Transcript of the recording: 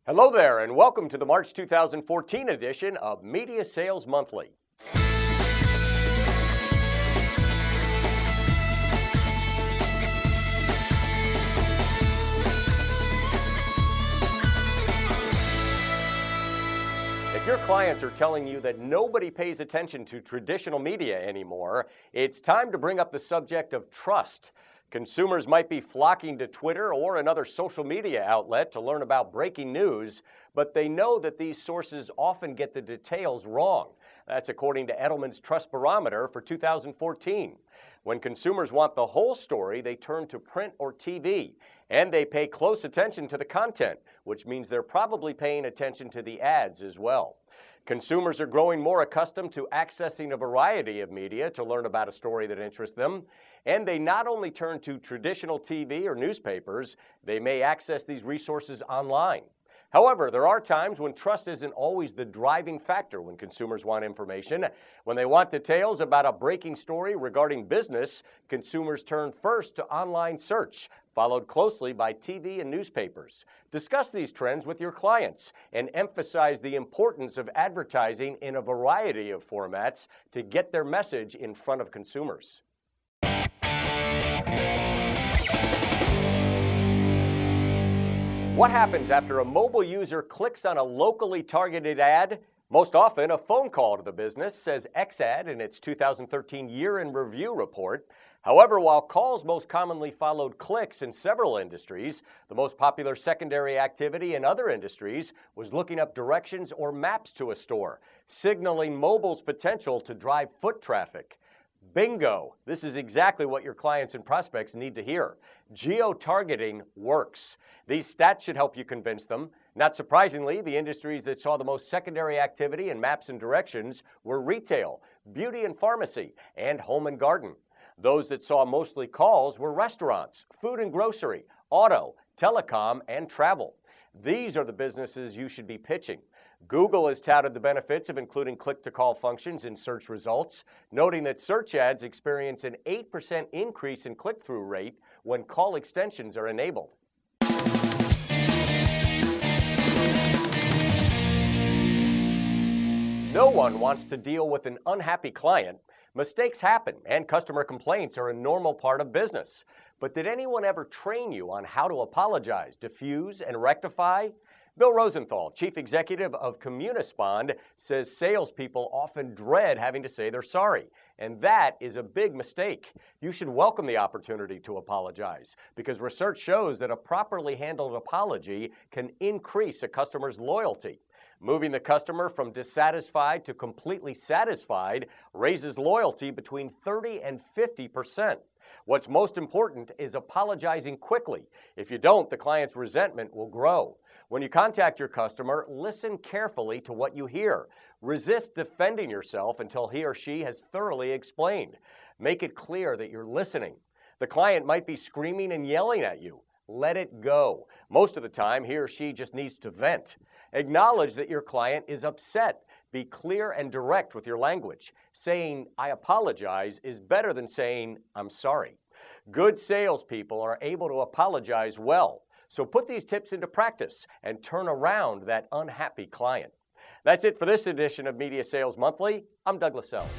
Hello there, and welcome to the March 2014 edition of Media Sales Monthly. If your clients are telling you that nobody pays attention to traditional media anymore, it's time to bring up the subject of trust. Consumers might be flocking to Twitter or another social media outlet to learn about breaking news, but they know that these sources often get the details wrong. That's according to Edelman's Trust Barometer for 2014. When consumers want the whole story, they turn to print or TV, and they pay close attention to the content, which means they're probably paying attention to the ads as well. Consumers are growing more accustomed to accessing a variety of media to learn about a story that interests them, and they not only turn to traditional TV or newspapers, they may access these resources online. However, there are times when trust isn't always the driving factor when consumers want information. When they want details about a breaking story regarding business, consumers turn first to online search, followed closely by TV and newspapers. Discuss these trends with your clients and emphasize the importance of advertising in a variety of formats to get their message in front of consumers. What happens after a mobile user clicks on a locally targeted ad? Most often, a phone call to the business, says XAD in its 2013 Year in Review report. However, while calls most commonly followed clicks in several industries, the most popular secondary activity in other industries was looking up directions or maps to a store, signaling mobile's potential to drive foot traffic. Bingo! This is exactly what your clients and prospects need to hear. Geo-targeting works. These stats should help you convince them. Not surprisingly, the industries that saw the most secondary activity in maps and directions were retail, beauty and pharmacy, and home and garden. Those that saw mostly calls were restaurants, food and grocery, auto, telecom, and travel. These are the businesses you should be pitching. Google has touted the benefits of including click-to-call functions in search results, noting that search ads experience an 8% increase in click-through rate when call extensions are enabled. No one wants to deal with an unhappy client. Mistakes happen, and customer complaints are a normal part of business. But did anyone ever train you on how to apologize, diffuse, and rectify? Bill Rosenthal, chief executive of Communispond, says salespeople often dread having to say they're sorry, and that is a big mistake. You should welcome the opportunity to apologize, because research shows that a properly handled apology can increase a customer's loyalty. Moving the customer from dissatisfied to completely satisfied raises loyalty between 30 and 50%. What's most important is apologizing quickly. If you don't, the client's resentment will grow. When you contact your customer, listen carefully to what you hear. Resist defending yourself until he or she has thoroughly explained. Make it clear that you're listening. The client might be screaming and yelling at you. Let it go. Most of the time, he or she just needs to vent. Acknowledge that your client is upset. Be clear and direct with your language. Saying, "I apologize," is better than saying, "I'm sorry." Good salespeople are able to apologize well. So put these tips into practice and turn around that unhappy client. That's it for this edition of Media Sales Monthly. I'm Douglas Sells.